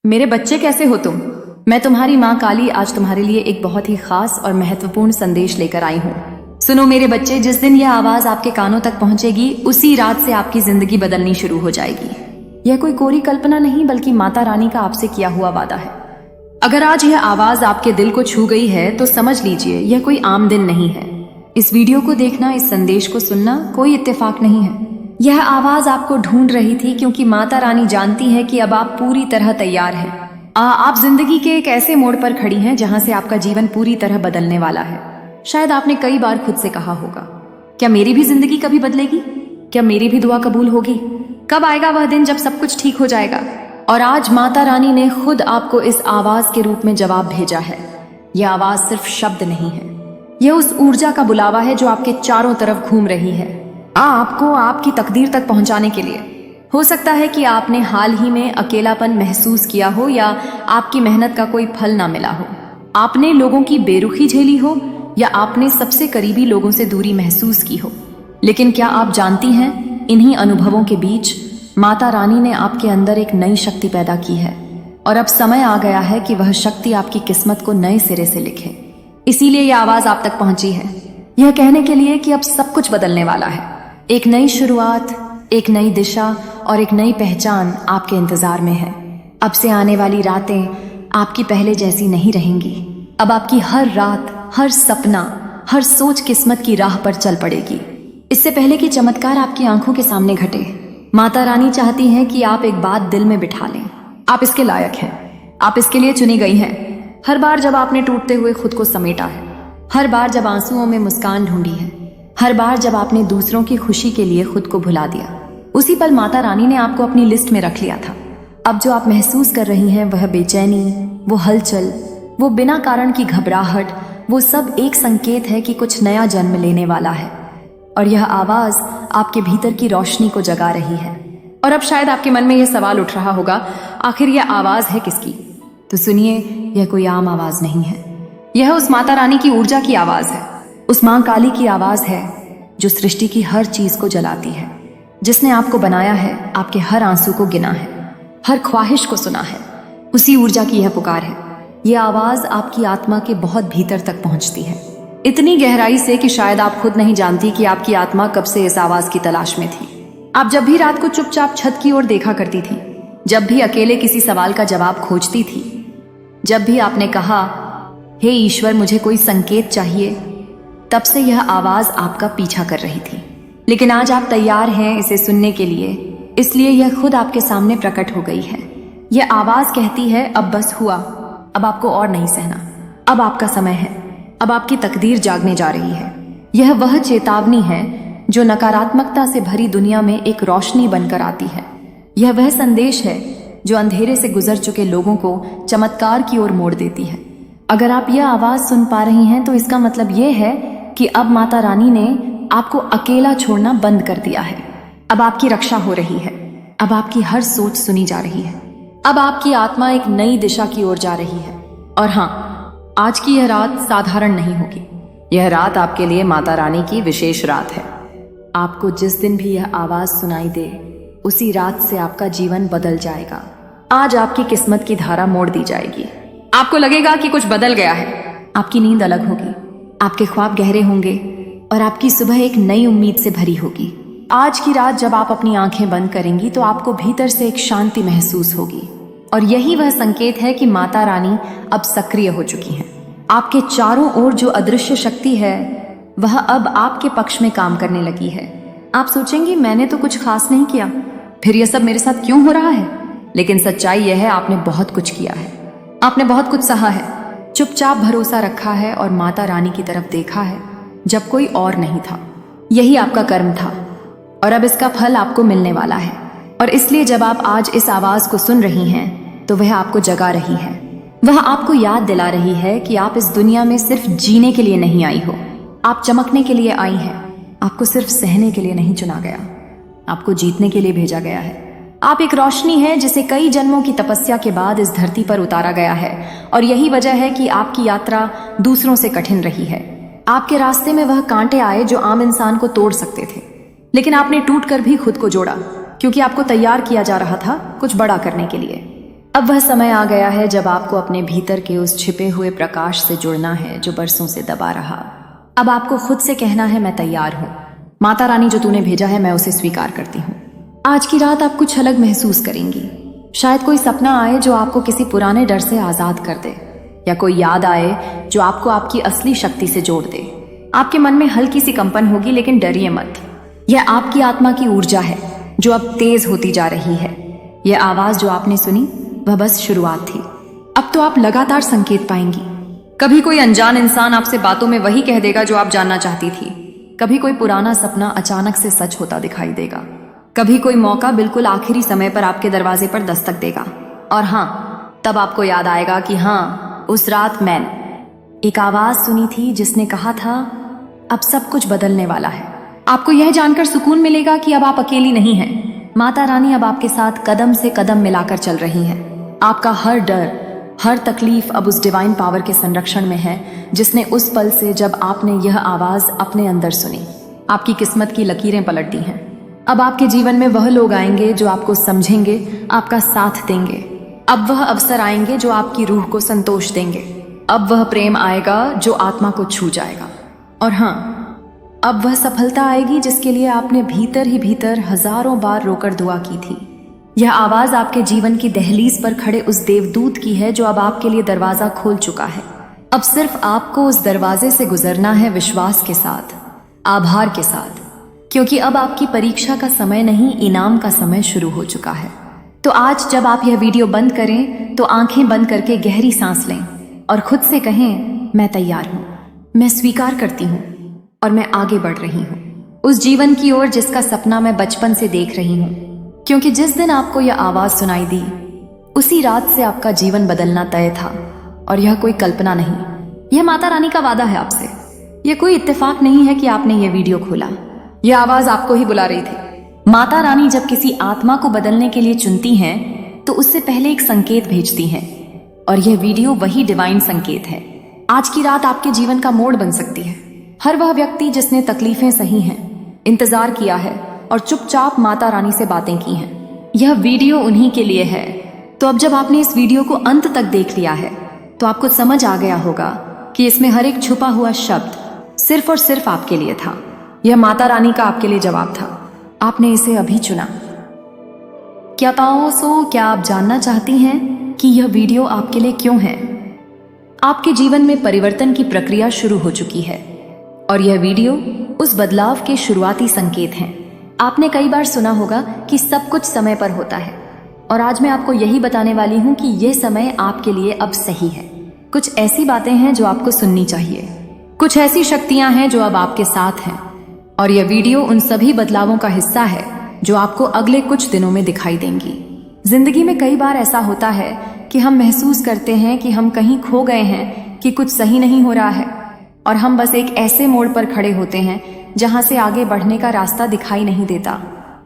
मेरे बच्चे कैसे हो तुम? मैं तुम्हारी माँ काली आज तुम्हारे लिए एक बहुत ही खास और महत्वपूर्ण संदेश लेकर आई हूँ। सुनो मेरे बच्चे, जिस दिन यह आवाज आपके कानों तक पहुंचेगी उसी रात से आपकी जिंदगी बदलनी शुरू हो जाएगी। यह कोई कोरी कल्पना नहीं बल्कि माता रानी का आपसे किया हुआ वादा है। अगर आज यह आवाज आपके दिल को छू गई है तो समझ लीजिए यह कोई आम दिन नहीं है। इस वीडियो को देखना, इस संदेश को सुनना कोई इत्तेफाक नहीं है। यह आवाज आपको ढूंढ रही थी क्योंकि माता रानी जानती है कि अब आप पूरी तरह तैयार हैं। आप जिंदगी के एक ऐसे मोड़ पर खड़ी हैं जहां से आपका जीवन पूरी तरह बदलने वाला है। शायद आपने कई बार खुद से कहा होगा, क्या मेरी भी जिंदगी कभी बदलेगी? क्या मेरी भी दुआ कबूल होगी? कब आएगा वह दिन जब सब कुछ ठीक हो जाएगा? और आज माता रानी ने खुद आपको इस आवाज के रूप में जवाब भेजा है। यह आवाज सिर्फ शब्द नहीं है, यह उस ऊर्जा का बुलावा है जो आपके चारों तरफ घूम रही है, आपको आपकी तकदीर तक पहुंचाने के लिए। हो सकता है कि आपने हाल ही में अकेलापन महसूस किया हो या आपकी मेहनत का कोई फल ना मिला हो। आपने लोगों की बेरुखी झेली हो या आपने सबसे करीबी लोगों से दूरी महसूस की हो। लेकिन क्या आप जानती हैं, इन्हीं अनुभवों के बीच माता रानी ने आपके अंदर एक नई शक्ति पैदा की है और अब समय आ गया है कि वह शक्ति आपकी किस्मत को नए सिरे से लिखे। इसीलिए यह आवाज आप तक पहुंची है, यह कहने के लिए कि अब सब कुछ बदलने वाला है। एक नई शुरुआत, एक नई दिशा और एक नई पहचान आपके इंतजार में है। अब से आने वाली रातें आपकी पहले जैसी नहीं रहेंगी। अब आपकी हर रात, हर सपना, हर सोच किस्मत की राह पर चल पड़ेगी। इससे पहले कि चमत्कार आपकी आंखों के सामने घटे, माता रानी चाहती है कि आप एक बात दिल में बिठा लें। आप इसके लायक हैं, आप इसके लिए चुनी गई हैं। हर बार जब आपने टूटते हुए खुद को समेटा है, हर बार जब आंसुओं में मुस्कान ढूंढी है, हर बार जब आपने दूसरों की खुशी के लिए खुद को भुला दिया, उसी पल माता रानी ने आपको अपनी लिस्ट में रख लिया था। अब जो आप महसूस कर रही हैं वह बेचैनी, वो हलचल, वो बिना कारण की घबराहट, वो सब एक संकेत है कि कुछ नया जन्म लेने वाला है। और यह आवाज आपके भीतर की रोशनी को जगा रही है। और अब शायद आपके मन में यह सवाल उठ रहा होगा, आखिर यह आवाज है किसकी? तो सुनिए, यह कोई आम आवाज नहीं है, यह उस माता रानी की ऊर्जा की आवाज है। उस मां काली की आवाज है जो सृष्टि की हर चीज को जलाती है, जिसने आपको बनाया है, आपके हर आंसू को गिना है, हर ख्वाहिश को सुना है। उसी ऊर्जा की यह पुकार है। यह आवाज आपकी आत्मा के बहुत भीतर तक पहुंचती है, इतनी गहराई से कि शायद आप खुद नहीं जानती कि आपकी आत्मा कब से इस आवाज की तलाश में थी। आप जब भी रात को चुपचाप छत की ओर देखा करती थी, जब भी अकेले किसी सवाल का जवाब खोजती थी, जब भी आपने कहा, हे ईश्वर मुझे कोई संकेत चाहिए, तब से यह आवाज आपका पीछा कर रही थी। लेकिन आज आप तैयार हैं इसे सुनने के लिए, इसलिए यह खुद आपके सामने प्रकट हो गई है। यह आवाज कहती है, अब बस हुआ, अब आपको और नहीं सहना, अब आपका समय है, अब आपकी तकदीर जागने जा रही है। यह वह चेतावनी है जो नकारात्मकता से भरी दुनिया में एक रोशनी बनकर आती है। यह वह संदेश है जो अंधेरे से गुजर चुके लोगों को चमत्कार की ओर मोड़ देती है। अगर आप यह आवाज सुन पा रही हैं तो इसका मतलब यह है कि अब माता रानी ने आपको अकेला छोड़ना बंद कर दिया है। अब आपकी रक्षा हो रही है, अब आपकी हर सोच सुनी जा रही है, अब आपकी आत्मा एक नई दिशा की ओर जा रही है। और हाँ, आज की यह रात साधारण नहीं होगी। यह रात आपके लिए माता रानी की विशेष रात है। आपको जिस दिन भी यह आवाज सुनाई दे, उसी रात से आपका जीवन बदल जाएगा। आज आपकी किस्मत की धारा मोड़ दी जाएगी। आपको लगेगा कि कुछ बदल गया है। आपकी नींद अलग होगी, आपके ख्वाब गहरे होंगे और आपकी सुबह एक नई उम्मीद से भरी होगी। आज की रात जब आप अपनी आंखें बंद करेंगी तो आपको भीतर से एक शांति महसूस होगी। और यही वह संकेत है कि माता रानी अब सक्रिय हो चुकी हैं। आपके चारों ओर जो अदृश्य शक्ति है वह अब आपके पक्ष में काम करने लगी है। आप सोचेंगी, मैंने तो कुछ खास नहीं किया, फिर यह सब मेरे साथ क्यों हो रहा है? लेकिन सच्चाई यह है, आपने बहुत कुछ किया है, आपने बहुत कुछ सहा है, चुपचाप भरोसा रखा है और माता रानी की तरफ देखा है जब कोई और नहीं था। यही आपका कर्म था और अब इसका फल आपको मिलने वाला है। और इसलिए जब आप आज इस आवाज को सुन रही हैं तो वह आपको जगा रही है। वह आपको याद दिला रही है कि आप इस दुनिया में सिर्फ जीने के लिए नहीं आई हो, आप चमकने के लिए आई हैं। आपको सिर्फ सहने के लिए नहीं चुना गया, आपको जीतने के लिए भेजा गया है। आप एक रोशनी है जिसे कई जन्मों की तपस्या के बाद इस धरती पर उतारा गया है। और यही वजह है कि आपकी यात्रा दूसरों से कठिन रही है। आपके रास्ते में वह कांटे आए जो आम इंसान को तोड़ सकते थे, लेकिन आपने टूट कर भी खुद को जोड़ा, क्योंकि आपको तैयार किया जा रहा था कुछ बड़ा करने के लिए। अब वह समय आ गया है जब आपको अपने भीतर के उस छिपे हुए प्रकाश से जुड़ना है जो बरसों से दबा रहा। अब आपको खुद से कहना है, मैं तैयार हूँ माता रानी, जो तूने भेजा है मैं उसे स्वीकार करती हूँ। आज की रात आप कुछ अलग महसूस करेंगी। शायद कोई सपना आए जो आपको किसी पुराने डर से आजाद कर दे, या कोई याद आए जो आपको आपकी असली शक्ति से जोड़ दे। आपके मन में हल्की सी कंपन होगी, लेकिन डरिए मत। यह आपकी आत्मा की ऊर्जा है जो अब तेज होती जा रही है। यह आवाज जो आपने सुनी वह बस शुरुआत थी। अब तो आप लगातार संकेत पाएंगी। कभी कोई अनजान इंसान आपसे बातों में वही कह देगा जो आप जानना चाहती थी। कभी कोई पुराना सपना अचानक से सच होता दिखाई देगा। कभी कोई मौका बिल्कुल आखिरी समय पर आपके दरवाजे पर दस्तक देगा। और हाँ, तब आपको याद आएगा कि हाँ, उस रात मैंने एक आवाज सुनी थी जिसने कहा था, अब सब कुछ बदलने वाला है। आपको यह जानकर सुकून मिलेगा कि अब आप अकेली नहीं हैं। माता रानी अब आपके साथ कदम से कदम मिलाकर चल रही हैं। आपका हर डर, हर तकलीफ अब उस डिवाइन पावर के संरक्षण में है जिसने उस पल से जब आपने यह आवाज अपने अंदर सुनी, आपकी किस्मत की लकीरें पलट दी हैं। अब आपके जीवन में वह लोग आएंगे जो आपको समझेंगे, आपका साथ देंगे। अब वह अवसर आएंगे जो आपकी रूह को संतोष देंगे। अब वह प्रेम आएगा जो आत्मा को छू जाएगा। और हाँ, अब वह सफलता आएगी जिसके लिए आपने भीतर ही भीतर हजारों बार रोकर दुआ की थी। यह आवाज आपके जीवन की दहलीज पर खड़े उस देवदूत की है जो अब आपके लिए दरवाजा खोल चुका है। अब सिर्फ आपको उस दरवाजे से गुजरना है, विश्वास के साथ, आभार के साथ, क्योंकि अब आपकी परीक्षा का समय नहीं, इनाम का समय शुरू हो चुका है। तो आज जब आप यह वीडियो बंद करें तो आंखें बंद करके गहरी सांस लें और खुद से कहें, मैं तैयार हूं, मैं स्वीकार करती हूं और मैं आगे बढ़ रही हूं उस जीवन की ओर जिसका सपना मैं बचपन से देख रही हूं। क्योंकि जिस दिन आपको यह आवाज सुनाई दी, उसी रात से आपका जीवन बदलना तय था। और यह कोई कल्पना नहीं, यह माता रानी का वादा है आपसे। यह कोई इत्तेफाक नहीं है कि आपने यह वीडियो खोला। यह आवाज आपको ही बुला रही थी। माता रानी जब किसी आत्मा को बदलने के लिए चुनती हैं तो उससे पहले एक संकेत भेजती हैं, और यह वीडियो वही डिवाइन संकेत है। आज की रात आपके जीवन का मोड़ बन सकती है। हर वह व्यक्ति जिसने तकलीफें सही हैं, इंतजार किया है और चुपचाप माता रानी से बातें की हैं, यह वीडियो उन्हीं के लिए है। तो अब जब आपने इस वीडियो को अंत तक देख लिया है तो आपको समझ आ गया होगा कि इसमें हर एक छुपा हुआ शब्द सिर्फ और सिर्फ आपके लिए था। यह माता रानी का आपके लिए जवाब था। आपने इसे अभी चुना। क्या क्या आप जानना चाहती हैं कि यह वीडियो आपके लिए क्यों है? आपके जीवन में परिवर्तन की प्रक्रिया शुरू हो चुकी है और यह वीडियो उस बदलाव के शुरुआती संकेत हैं। आपने कई बार सुना होगा कि सब कुछ समय पर होता है, और आज मैं आपको यही बताने वाली हूं कि यह समय आपके लिए अब सही है। कुछ ऐसी बातें हैं जो आपको सुननी चाहिए, कुछ ऐसी शक्तियां हैं जो अब आपके साथ हैं, और यह वीडियो उन सभी बदलावों का हिस्सा है जो आपको अगले कुछ दिनों में दिखाई देंगी। जिंदगी में कई बार ऐसा होता है कि हम महसूस करते हैं कि हम कहीं खो गए हैं, कि कुछ सही नहीं हो रहा है, और हम बस एक ऐसे मोड़ पर खड़े होते हैं जहां से आगे बढ़ने का रास्ता दिखाई नहीं देता।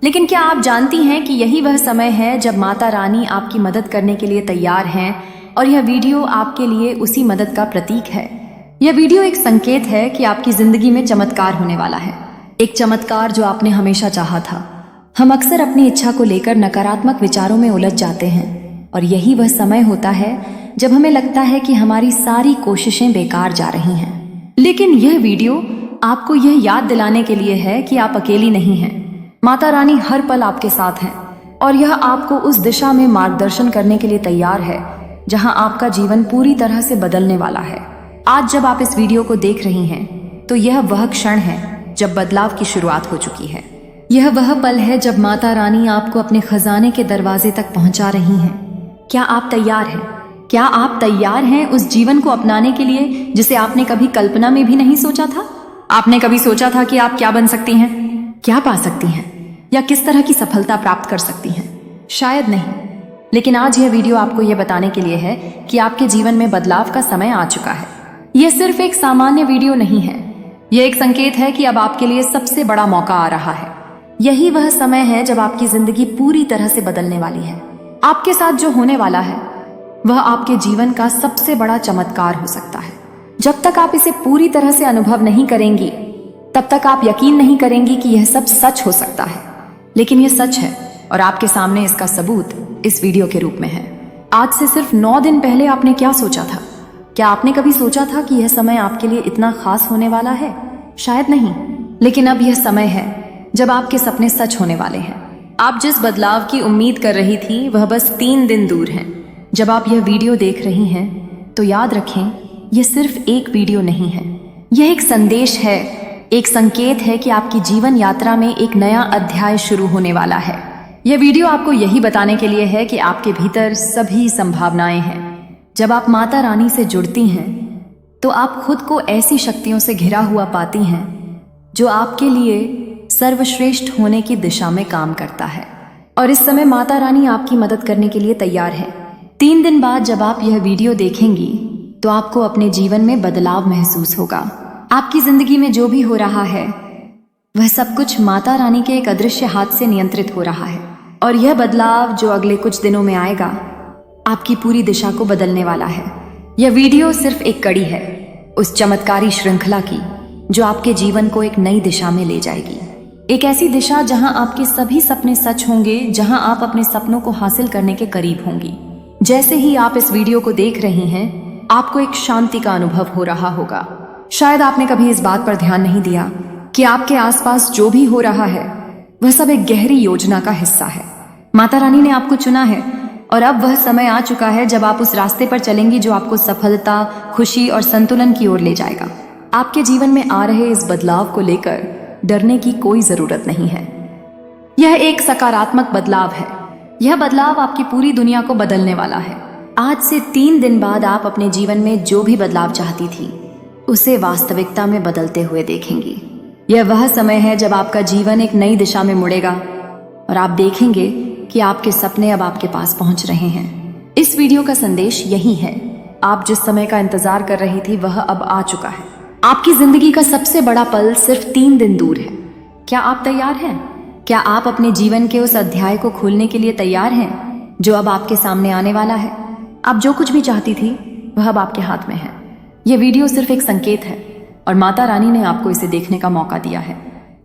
लेकिन क्या आप जानती हैं कि यही वह समय है जब माता रानी आपकी मदद करने के लिए तैयार हैं, और यह वीडियो आपके लिए उसी मदद का प्रतीक है। यह वीडियो एक संकेत है कि आपकी जिंदगी में चमत्कार होने वाला है, एक चमत्कार जो आपने हमेशा चाहा था। हम अक्सर अपनी इच्छा को लेकर नकारात्मक विचारों में उलझ जाते हैं, और यही वह समय होता है जब हमें लगता है कि हमारी सारी कोशिशें बेकार जा रही हैं। लेकिन यह वीडियो आपको यह याद दिलाने के लिए है कि आप अकेली नहीं हैं। माता रानी हर पल आपके साथ हैं, और यह आपको उस दिशा में मार्गदर्शन करने के लिए तैयार है जहां आपका जीवन पूरी तरह से बदलने वाला है। आज जब आप इस वीडियो को देख रही हैं तो यह वह क्षण है जब बदलाव की शुरुआत हो चुकी है। यह वह पल है जब माता रानी आपको अपने खजाने के दरवाजे तक पहुंचा रही हैं। क्या आप तैयार हैं? क्या आप तैयार हैं उस जीवन को अपनाने के लिए जिसे आपने कभी कल्पना में भी नहीं सोचा था? आपने कभी सोचा था कि आप क्या बन सकती हैं, क्या पा सकती हैं, या किस तरह की सफलता प्राप्त कर सकती हैं? शायद नहीं। लेकिन आज यह वीडियो आपको यह बताने के लिए है कि आपके जीवन में बदलाव का समय आ चुका है। यह सिर्फ एक सामान्य वीडियो नहीं है, यह एक संकेत है कि अब आपके लिए सबसे बड़ा मौका आ रहा है। यही वह समय है जब आपकी जिंदगी पूरी तरह से बदलने वाली है। आपके साथ जो होने वाला है वह आपके जीवन का सबसे बड़ा चमत्कार हो सकता है। जब तक आप इसे पूरी तरह से अनुभव नहीं करेंगी, तब तक आप यकीन नहीं करेंगी कि यह सब सच हो सकता है। लेकिन यह सच है, और आपके सामने इसका सबूत इस वीडियो के रूप में है। आज से सिर्फ 9 दिन पहले आपने क्या सोचा था? क्या आपने कभी सोचा था कि यह समय आपके लिए इतना खास होने वाला है? शायद नहीं, लेकिन अब यह समय है जब आपके सपने सच होने वाले हैं। आप जिस बदलाव की उम्मीद कर रही थी वह बस 3 दिन दूर है। जब आप यह वीडियो देख रही हैं तो याद रखें, यह सिर्फ एक वीडियो नहीं है, यह एक संदेश है, एक संकेत है कि आपकी जीवन यात्रा में एक नया अध्याय शुरू होने वाला है। यह वीडियो आपको यही बताने के लिए है कि आपके भीतर सभी संभावनाएं हैं। जब आप माता रानी से जुड़ती हैं तो आप खुद को ऐसी शक्तियों से घिरा हुआ पाती हैं जो आपके लिए सर्वश्रेष्ठ होने की दिशा में काम करता है। और इस समय माता रानी आपकी मदद करने के लिए तैयार है। 3 दिन बाद जब आप यह वीडियो देखेंगी तो आपको अपने जीवन में बदलाव महसूस होगा। आपकी जिंदगी में जो भी हो रहा है वह सब कुछ माता रानी के एक अदृश्य हाथ से नियंत्रित हो रहा है। और यह बदलाव जो अगले कुछ दिनों में आएगा आपकी पूरी दिशा को बदलने वाला है। यह वीडियो सिर्फ एक कड़ी है उस चमत्कारी श्रृंखला की जो आपके जीवन को एक नई दिशा में ले जाएगी। एक ऐसी दिशा जहां आपके सभी सपने सच होंगे, जहां आप अपने सपनों को हासिल करने के करीब होंगी। जैसे ही आप इस वीडियो को देख रही हैं, आपको एक शांति का अनुभव हो रहा होगा। शायद आपने कभी इस बात पर ध्यान नहीं दिया कि आपके आसपास जो भी हो रहा है वह सब एक गहरी योजना का हिस्सा है। माता रानी ने आपको चुना है और अब वह समय आ चुका है जब आप उस रास्ते पर चलेंगी जो आपको सफलता, खुशी और संतुलन की ओर ले जाएगा। आपके जीवन में आ रहे इस बदलाव को लेकर डरने की कोई जरूरत नहीं है। यह एक सकारात्मक बदलाव है। यह बदलाव आपकी पूरी दुनिया को बदलने वाला है। आज से 3 दिन बाद आप अपने जीवन में जो भी बदलाव चाहती थी उसे वास्तविकता में बदलते हुए देखेंगी। यह वह समय है जब आपका जीवन एक नई दिशा में मुड़ेगा और आप देखेंगे कि आपके सपने अब आपके पास पहुंच रहे हैं। इस वीडियो का संदेश यही है, आप जिस समय का इंतजार कर रही थी वह अब आ चुका है। आपकी जिंदगी का सबसे बड़ा पल सिर्फ 3 दिन दूर है। क्या आप तैयार हैं? क्या आप अपने जीवन के उस अध्याय को खोलने के लिए तैयार हैं जो अब आपके सामने आने वाला है? आप जो कुछ भी चाहती थी वह अब आपके हाथ में है। यह वीडियो सिर्फ एक संकेत है और माता रानी ने आपको इसे देखने का मौका दिया है।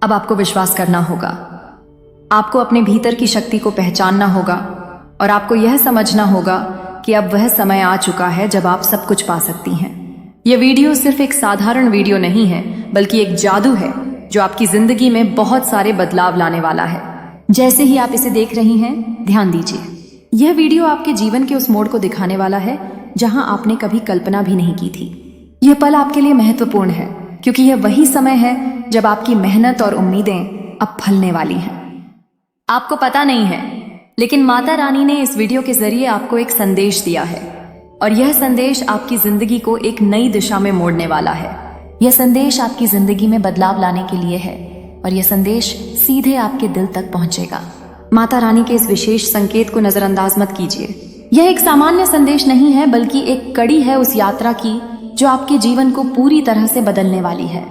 अब आपको विश्वास करना होगा, आपको अपने भीतर की शक्ति को पहचानना होगा और आपको यह समझना होगा कि अब वह समय आ चुका है जब आप सब कुछ पा सकती हैं। यह वीडियो सिर्फ एक साधारण वीडियो नहीं है, बल्कि एक जादू है जो आपकी जिंदगी में बहुत सारे बदलाव लाने वाला है। जैसे ही आप इसे देख रही हैं, ध्यान दीजिए। यह वीडियो आपके जीवन के उस मोड़ को दिखाने वाला है जहां आपने कभी कल्पना भी नहीं की थी। यह पल आपके लिए महत्वपूर्ण है क्योंकि यह वही समय है जब आपकी मेहनत और उम्मीदें अब फलने वाली हैं। आपको पता नहीं है, लेकिन माता रानी ने इस वीडियो के जरिए आपको एक संदेश दिया है और यह संदेश आपकी जिंदगी को एक नई दिशा में मोड़ने वाला है। यह संदेश आपकी जिंदगी में बदलाव लाने के लिए है और यह संदेश सीधे आपके दिल तक पहुंचेगा। माता रानी के इस विशेष संकेत को नजरअंदाज मत कीजिए। यह एक सामान्य संदेश नहीं है, बल्कि एक कड़ी है उस यात्रा की जो आपके जीवन को पूरी तरह से बदलने वाली है।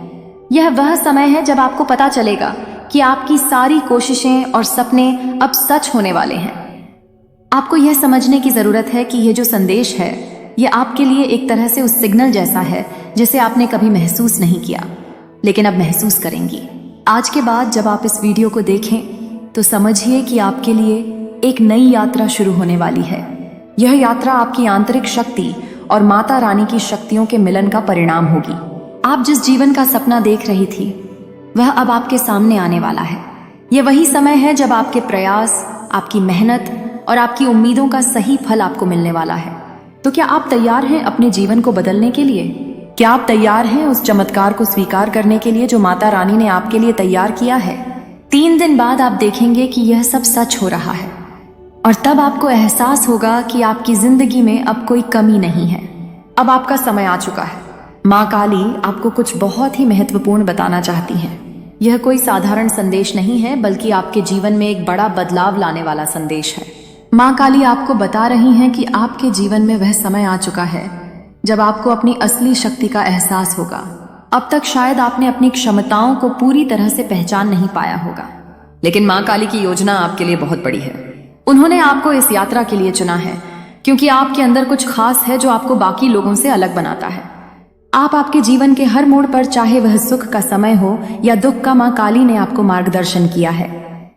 यह वह समय है जब आपको पता चलेगा कि आपकी सारी कोशिशें और सपने अब सच होने वाले हैं। आपको यह समझने की जरूरत है कि यह जो संदेश है यह आपके लिए एक तरह से उस सिग्नल जैसा है जिसे आपने कभी महसूस नहीं किया, लेकिन अब महसूस करेंगी। आज के बाद जब आप इस वीडियो को देखें तो समझिए कि आपके लिए एक नई यात्रा शुरू होने वाली है। यह यात्रा आपकी आंतरिक शक्ति और माता रानी की शक्तियों के मिलन का परिणाम होगी। आप जिस जीवन का सपना देख रही थी वह अब आपके सामने आने वाला है। यह वही समय है जब आपके प्रयास, आपकी मेहनत और आपकी उम्मीदों का सही फल आपको मिलने वाला है। तो क्या आप तैयार हैं अपने जीवन को बदलने के लिए? क्या आप तैयार हैं उस चमत्कार को स्वीकार करने के लिए जो माता रानी ने आपके लिए तैयार किया है? 3 दिन बाद आप देखेंगे कि यह सब सच हो रहा है और तब आपको एहसास होगा कि आपकी जिंदगी में अब कोई कमी नहीं है। अब आपका समय आ चुका है। माँ काली आपको कुछ बहुत ही महत्वपूर्ण बताना चाहती हैं। यह कोई साधारण संदेश नहीं है, बल्कि आपके जीवन में एक बड़ा बदलाव लाने वाला संदेश है। माँ काली आपको बता रही हैं कि आपके जीवन में वह समय आ चुका है जब आपको अपनी असली शक्ति का एहसास होगा। अब तक शायद आपने अपनी क्षमताओं को पूरी तरह से पहचान नहीं पाया होगा, लेकिन माँ काली की योजना आपके लिए बहुत बड़ी है। उन्होंने आपको इस यात्रा के लिए चुना है क्योंकि आपके अंदर कुछ खास है जो आपको बाकी लोगों से अलग बनाता है। आप आपके जीवन के हर मोड़ पर, चाहे वह सुख का समय हो या दुख का, माँ काली ने आपको मार्गदर्शन किया है।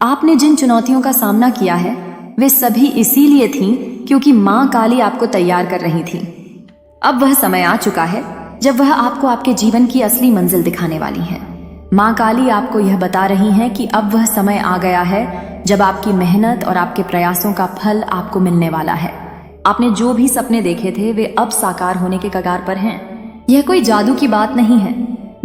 आपने जिन चुनौतियों का सामना किया है वे सभी इसीलिए थीं क्योंकि माँ काली आपको तैयार कर रही थी। अब वह समय आ चुका है जब वह आपको आपके जीवन की असली मंजिल दिखाने वाली है। माँ काली आपको यह बता रही हैं कि अब वह समय आ गया है जब आपकी मेहनत और आपके प्रयासों का फल आपको मिलने वाला है। आपने जो भी सपने देखे थे वे अब साकार होने के कगार पर हैं। यह कोई जादू की बात नहीं है,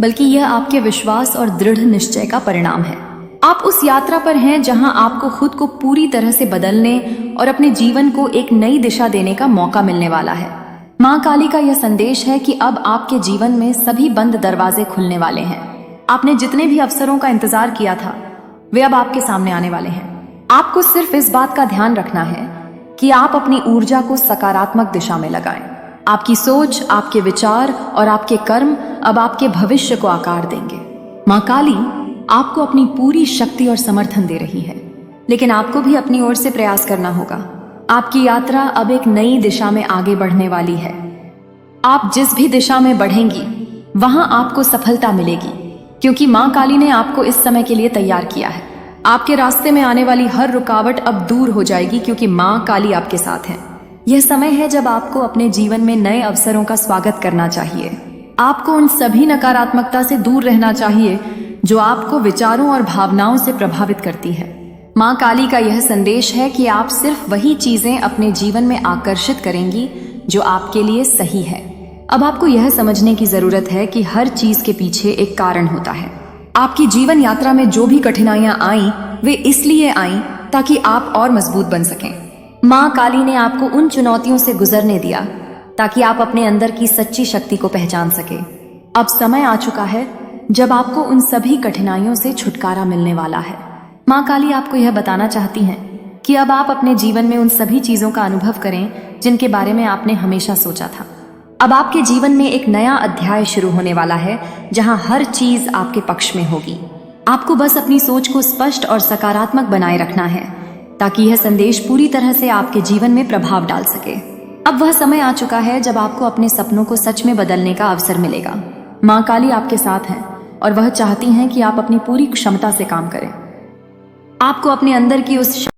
बल्कि यह आपके विश्वास और दृढ़ निश्चय का परिणाम है। आप उस यात्रा पर हैं जहां आपको खुद को पूरी तरह से बदलने और अपने जीवन को एक नई दिशा देने का मौका मिलने वाला है। माँ काली का यह संदेश है कि अब आपके जीवन में सभी बंद दरवाजे खुलने वाले हैं। आपने जितने भी अवसरों का इंतजार किया था वे अब आपके सामने आने वाले हैं। आपको सिर्फ इस बात का ध्यान रखना है कि आप अपनी ऊर्जा को सकारात्मक दिशा में लगाएं। आपकी सोच, आपके विचार और आपके कर्म अब आपके भविष्य को आकार देंगे। माँ काली आपको अपनी पूरी शक्ति और समर्थन दे रही है, लेकिन आपको भी अपनी ओर से प्रयास करना होगा। आपकी यात्रा अब एक नई दिशा में आगे बढ़ने वाली है। आप जिस भी दिशा में बढ़ेंगी वहां आपको सफलता मिलेगी, क्योंकि माँ काली ने आपको इस समय के लिए तैयार किया है। आपके रास्ते में आने वाली हर रुकावट अब दूर हो जाएगी, क्योंकि माँ काली आपके साथ है। यह समय है जब आपको अपने जीवन में नए अवसरों का स्वागत करना चाहिए। आपको उन सभी नकारात्मकता से दूर रहना चाहिए जो आपको विचारों और भावनाओं से प्रभावित करती है। माँ काली का यह संदेश है कि आप सिर्फ वही चीजें अपने जीवन में आकर्षित करेंगी जो आपके लिए सही है। अब आपको यह समझने की जरूरत है कि हर चीज के पीछे एक कारण होता है। आपकी जीवन यात्रा में जो भी कठिनाइयां आईं वे इसलिए आईं ताकि आप और मजबूत बन सकें। माँ काली ने आपको उन चुनौतियों से गुजरने दिया ताकि आप अपने अंदर की सच्ची शक्ति को पहचान सके। अब समय आ चुका है जब आपको उन सभी कठिनाइयों से छुटकारा मिलने वाला है। माँ काली आपको यह बताना चाहती हैं कि अब आप अपने जीवन में उन सभी चीजों का अनुभव करें जिनके बारे में आपने हमेशा सोचा था। अब आपके जीवन में एक नया अध्याय शुरू होने वाला है जहां हर चीज आपके पक्ष में होगी। आपको बस अपनी सोच को स्पष्ट और सकारात्मक बनाए रखना है ताकि यह संदेश पूरी तरह से आपके जीवन में प्रभाव डाल सके। अब वह समय आ चुका है जब आपको अपने सपनों को सच में बदलने का अवसर मिलेगा। माँ काली आपके साथ हैं और वह चाहती हैं कि आप अपनी पूरी क्षमता से काम करें। आपको अपने अंदर की उस